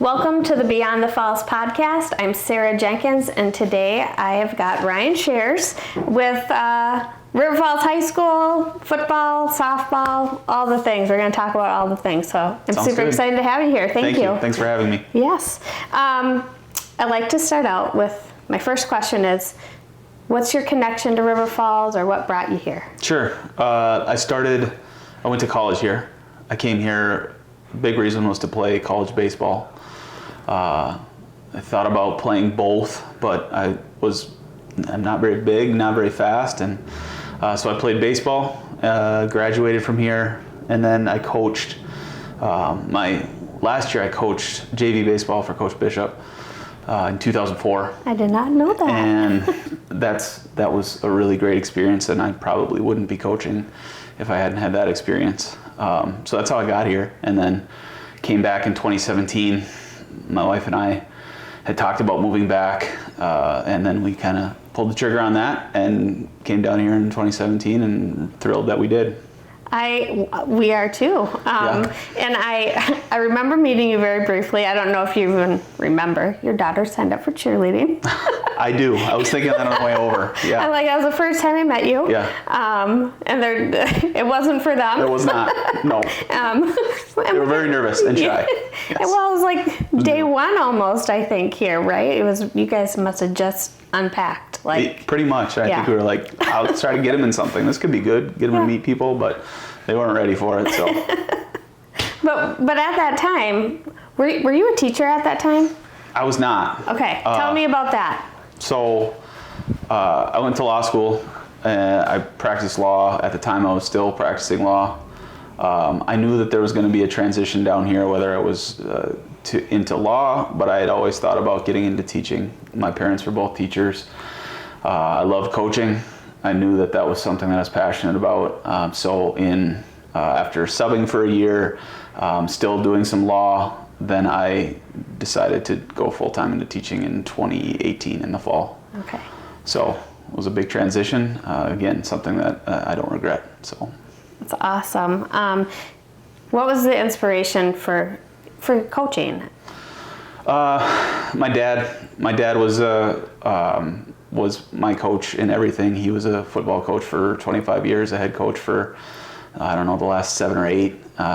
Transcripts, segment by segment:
Welcome to the Beyond the Falls podcast. I'm Sarah Jenkins, and today I have got Ryan Scherz with River Falls High School, football, softball, all the things. We're going to talk about all the things, so I'm super excited to have you here. Thank you. Thanks for having me. Yes. I'd like to start out with, my first question is, what's your connection to River Falls, or what brought you here? Sure. I went to college here. I came here, big reason was to play college baseball. I thought about playing both, but I'm not very big, not very fast, and so I played baseball, graduated from here, and then I coached. Last year I coached JV baseball for Coach Bishop in 2004. I did not know that. And that was a really great experience, and I probably wouldn't be coaching if I hadn't had that experience. So that's how I got here, and then came back in 2017. My wife and I had talked about moving back, and then we kind of pulled the trigger on that and came down here in 2017, and thrilled that we did. We are too. Yeah. And I remember meeting you very briefly. I don't know if you even remember. Your daughter signed up for cheerleading. I do. I was thinking that on the way over. Yeah. That was the first time I met you. Yeah. And it wasn't for them. It was not. No. They were very nervous and shy. Yes. Well, it was like day one almost, I think, here, right? It was, you guys must have just unpacked. Pretty much. I think we were like, let's try to get them in something. This could be good. Get them to meet people, but they weren't ready for it. So. But at that time, were you a teacher at that time? I was not. Okay. Tell me about that. So I went to law school. I practiced law. At the time, I was still practicing law. I knew that there was going to be a transition down here, whether it was into law, but I had always thought about getting into teaching. My parents were both teachers. I loved coaching. I knew that was something that I was passionate about. So after subbing for a year, still doing some law, then I decided to go full-time into teaching in 2018 in the fall. Okay. So it was a big transition. Again, something that I don't regret. So. That's awesome. What was the inspiration for coaching? My dad was my coach in everything. He was a football coach for 25 years, a head coach for, I don't know, the last 7 or 8.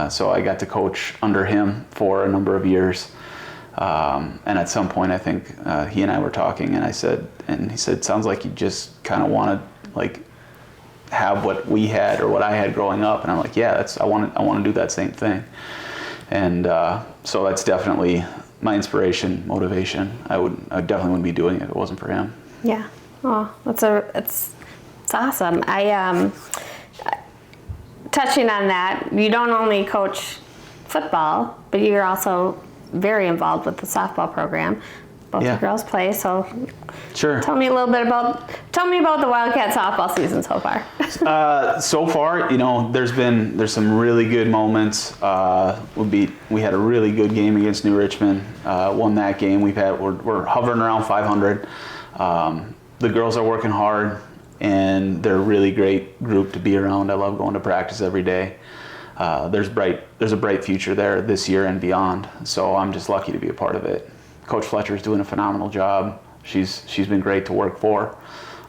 So I got to coach under him for a number of years. And at some point, I think he and I were talking, and he said, sounds like you just kind of want to have what we had or what I had growing up. And I'm like, yeah, I want to do that same thing. And so that's definitely my inspiration, motivation. I definitely wouldn't be doing it if it wasn't for him. Yeah. Oh, it's awesome. Touching on that, you don't only coach football, but you're also very involved with the softball program. Both the girls play, so sure. Tell me about the Wildcats softball season so far. So far, there's some really good moments. We had a really good game against New Richmond. Won that game. We're hovering around 500. The girls are working hard, and they're a really great group to be around. I love going to practice every day. There's a bright future there this year and beyond. So I'm just lucky to be a part of it. Coach Fletcher's doing a phenomenal job. She's been great to work for,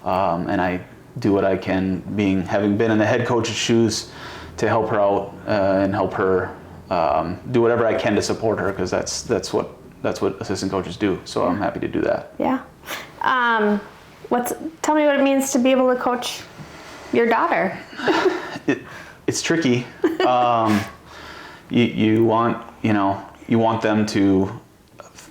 and I do what I can, having been in the head coach's shoes, to help her out and help her do whatever I can to support her, because that's what assistant coaches do. So I'm happy to do that. Yeah. Tell me what it means to be able to coach your daughter. It's tricky. You want them to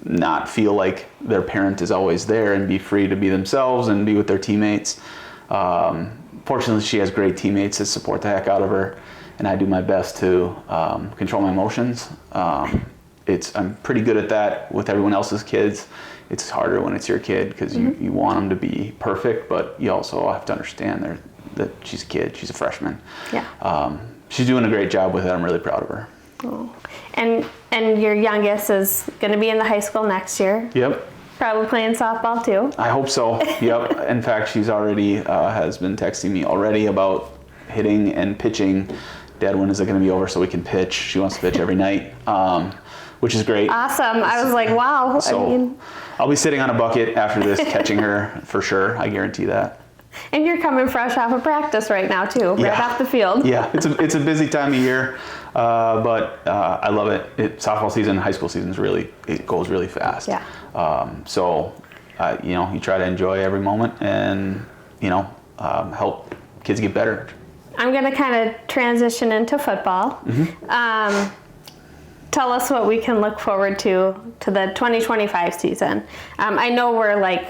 not feel like their parent is always there, and be free to be themselves and be with their teammates. Fortunately, she has great teammates that support the heck out of her, and I do my best to control my emotions. I'm pretty good at that with everyone else's kids. It's harder when it's your kid, because you want them to be perfect, but you also have to understand that she's a kid. She's a freshman. Yeah. She's doing a great job with it. I'm really proud of her. Oh. And your youngest is going to be in the high school next year. Yep. Probably playing softball too. I hope so. Yep. In fact, she's already has been texting me already about hitting and pitching. Dad, when is it going to be over so we can pitch? She wants to pitch every night. which is great. Awesome. I was like, wow. So I'll be sitting on a bucket after this, catching her for sure. I guarantee that. And you're coming fresh off of practice right now too, right off the field. Yeah, it's a busy time of year, but I love it. Softball season, high school season it goes really fast. Yeah. So you try to enjoy every moment and help kids get better. I'm going to kind of transition into football. Mm-hmm. Tell us what we can look forward to the 2025 season. I know we're like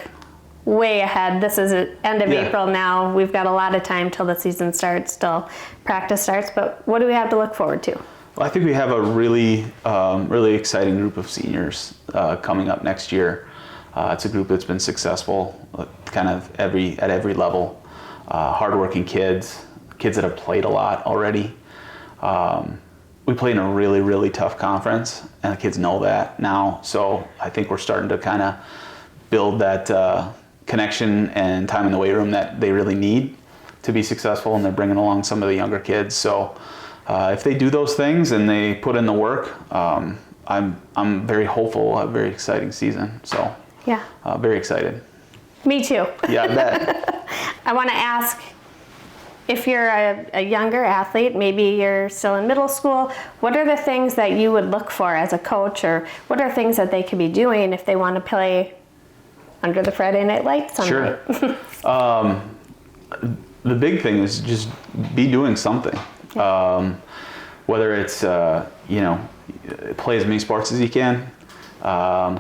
way ahead. This is the end of April now. We've got a lot of time till the season starts, till practice starts. But what do we have to look forward to? Well, I think we have a really exciting group of seniors coming up next year. It's a group that's been successful kind of at every level. Hardworking kids that have played a lot already. We play in a really, really tough conference, and the kids know that now. So I think we're starting to kind of build that connection and time in the weight room that they really need to be successful, and they're bringing along some of the younger kids. So if they do those things and they put in the work, I'm very hopeful. A very exciting season. So very excited. Me too. Yeah, I bet. I want to ask, if you're a younger athlete, maybe you're still in middle school, what are the things that you would look for as a coach, or what are things that they could be doing if they want to play under the Friday night lights sunlight? Sure. The big thing is just be doing something. Whether it's, play as many sports as you can,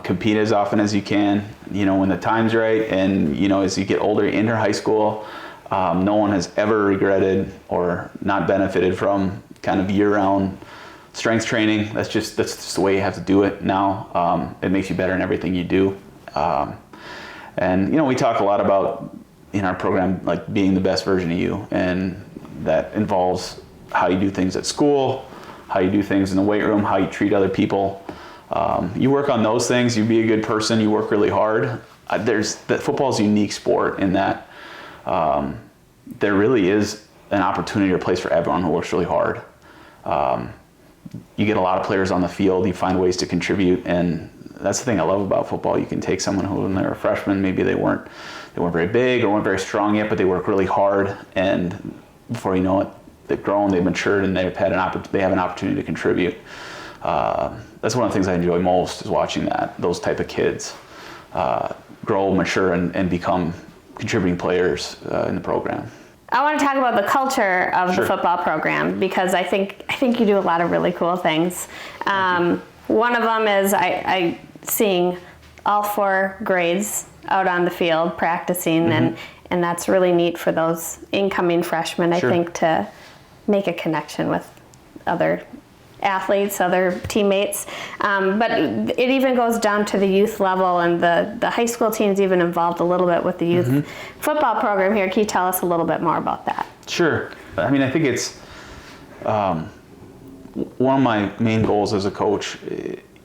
compete as often as you can, when the time's right. And, as you get older, you enter high school, no one has ever regretted or not benefited from kind of year-round strength training. That's just the way you have to do it now. It makes you better in everything you do. And we talk a lot about in our program, like being the best version of you, and that involves how you do things at school, how you do things in the weight room, how you treat other people. You work on those things, you be a good person, you work really hard. Football is a unique sport in that there really is an opportunity or place for everyone who works really hard. You get a lot of players on the field, you find ways to contribute, and that's the thing I love about football. You can take someone who, when they were a freshman, maybe they weren't very big or weren't very strong yet, but they work really hard, and before you know it, they've grown, they've matured, and they have an opportunity to contribute. That's one of the things I enjoy most, is watching those type of kids grow, mature, and become contributing players in the program. I want to talk about the culture of the football program, because I think you do a lot of really cool things. One of them is I seeing all 4 grades out on the field practicing, and that's really neat for those incoming freshmen, I think, to make a connection with other athletes, other teammates. But it even goes down to the youth level, and the high school team's even involved a little bit with the youth football program here. Can you tell us a little bit more about that? Sure. I mean, I think it's one of my main goals as a coach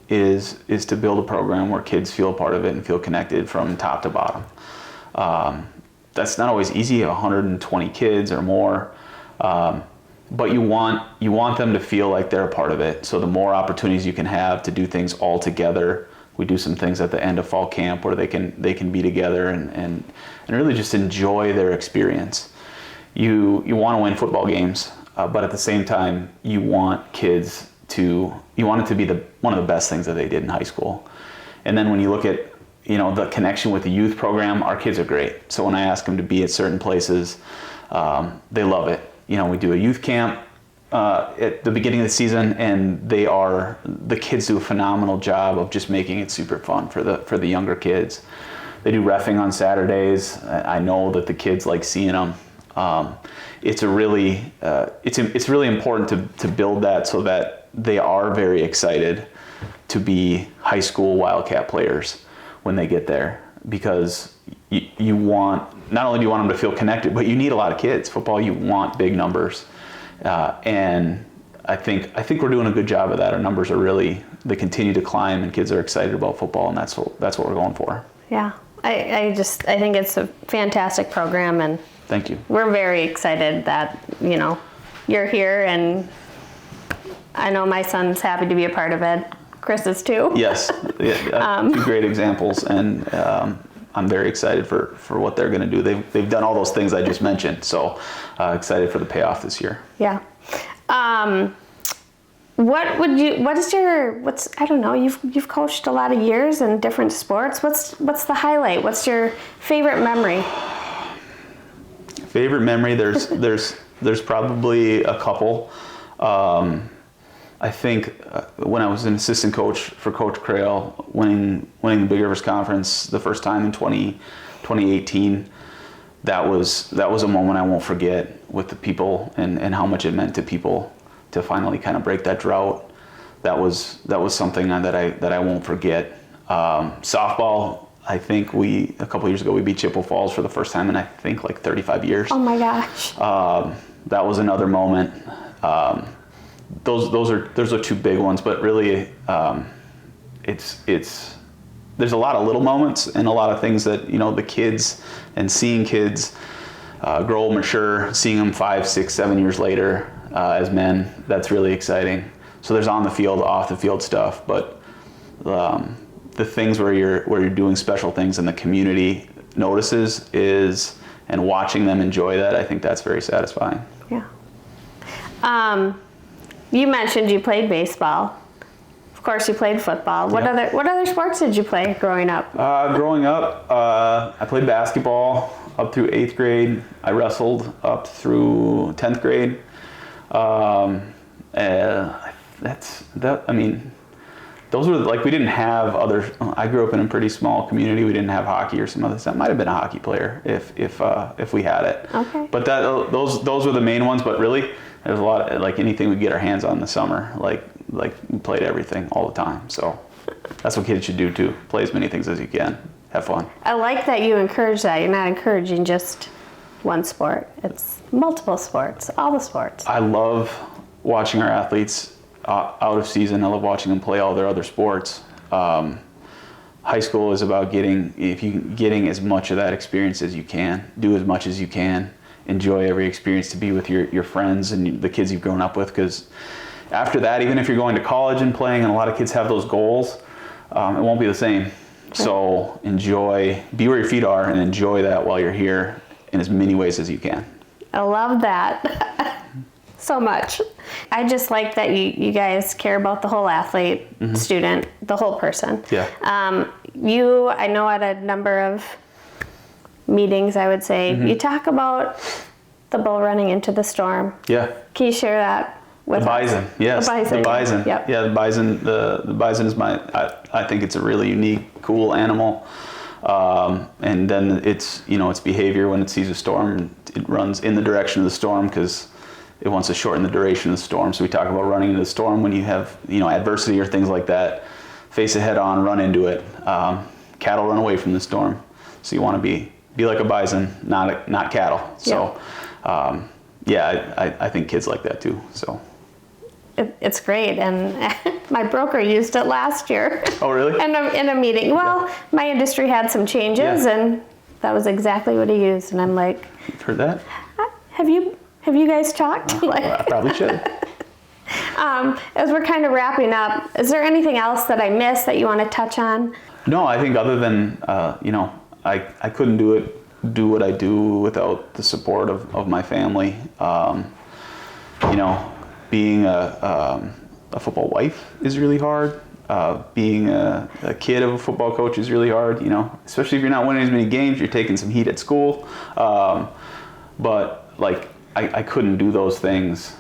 is to build a program where kids feel a part of it and feel connected from top to bottom. That's not always easy. 120 kids or more. But you want them to feel like they're a part of it. So the more opportunities you can have to do things all together. We do some things at the end of fall camp where they can be together and really just enjoy their experience. You want to win football games, but at the same time you want it to be one of the best things that they did in high school. And then when you look at the connection with the youth program, our kids are great. So when I ask them to be at certain places, they love it. We do a youth camp at the beginning of the season, and the kids do a phenomenal job of just making it super fun for the younger kids. They do reffing on Saturdays. I know that the kids like seeing them. It's really important to build that so that they are very excited to be high school Wildcat players when they get there, because you want, not only do you want them to feel connected, but you need a lot of kids. Football, you want big numbers, and I think we're doing a good job of that. Our numbers are they continue to climb, and kids are excited about football, and that's what we're going for. Yeah, I think it's a fantastic program, and thank you. We're very excited that you're here, and I know my son's happy to be a part of it. Chris's too. Yes, two great examples, and I'm very excited for what they're going to do. They've done all those things I just mentioned, so excited for the payoff this year. Yeah. I don't know, you've coached a lot of years in different sports. What's the highlight? What's your favorite memory? Favorite memory, there's probably a couple. I think when I was an assistant coach for Coach Crail, winning the Big Rivers Conference the first time in 2018, that was a moment I won't forget with the people and how much it meant to people to finally kind of break that drought. That was something that I won't forget. Softball, I think a couple years ago we beat Chippewa Falls for the first time in I think like 35 years. Oh my gosh. That was another moment. Those are two big ones, but really there's a lot of little moments and a lot of things that, the kids and seeing kids grow, mature, seeing them 5, 6, 7 years later as men, that's really exciting. So there's on the field, off the field stuff, but the things where you're doing special things and the community notices and watching them enjoy that, I think that's very satisfying. Yeah. You mentioned you played baseball. Of course, you played football. What other sports did you play growing up? Growing up, I played basketball up through 8th grade. I wrestled up through 10th grade. Those were we didn't have other. I grew up in a pretty small community. We didn't have hockey or some other stuff. Might have been a hockey player if we had it. Okay. But those were the main ones. But really, there's a lot of, anything we get our hands on in the summer. We played everything all the time. So that's what kids should do too. Play as many things as you can. Have fun. I like that you encourage that. You're not encouraging just one sport. It's multiple sports, all the sports. I love watching our athletes out of season. I love watching them play all their other sports. High school is about getting as much of that experience as you can, do as much as you can, enjoy every experience to be with your friends and the kids you've grown up with, because after that, even if you're going to college and playing, and a lot of kids have those goals, it won't be the same. Right. So be where your feet are and enjoy that while you're here in as many ways as you can. I love that. So much. I just like that you guys care about the whole athlete, student, the whole person. Yeah. I know at a number of meetings, I would say, you talk about the bull running into the storm. Yeah. Can you share that with the bison? Us? Yes. The bison. Yep. Yeah, the bison. The bison is I think it's a really unique, cool animal. And then its behavior when it sees a storm, it runs in the direction of the storm because it wants to shorten the duration of the storm. So we talk about running into the storm when you have adversity or things like that. Face it head on, run into it. Cattle run away from the storm. So you want to be like a bison, not cattle. So I think kids like that too. So it's great, and my broker used it last year. Oh really? in a meeting. Well, my industry had some changes, and that was exactly what he used. And I'm like, you've heard that? Have you guys talked? I probably should. As we're kind of wrapping up, is there anything else that I missed that you want to touch on? No, I think other than, I couldn't do what I do without the support of my family. Being a football wife is really hard. Being a kid of a football coach is really hard, especially if you're not winning as many games, you're taking some heat at school. But I couldn't do those things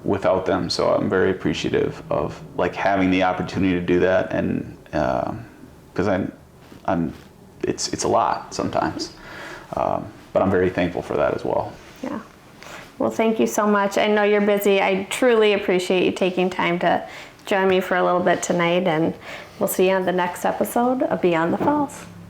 without them, so I'm very appreciative of having the opportunity to do that, and because it's a lot sometimes, but I'm very thankful for that as well. Yeah. Well, thank you so much. I know you're busy. I truly appreciate you taking time to join me for a little bit tonight, and we'll see you on the next episode of Beyond the Falls.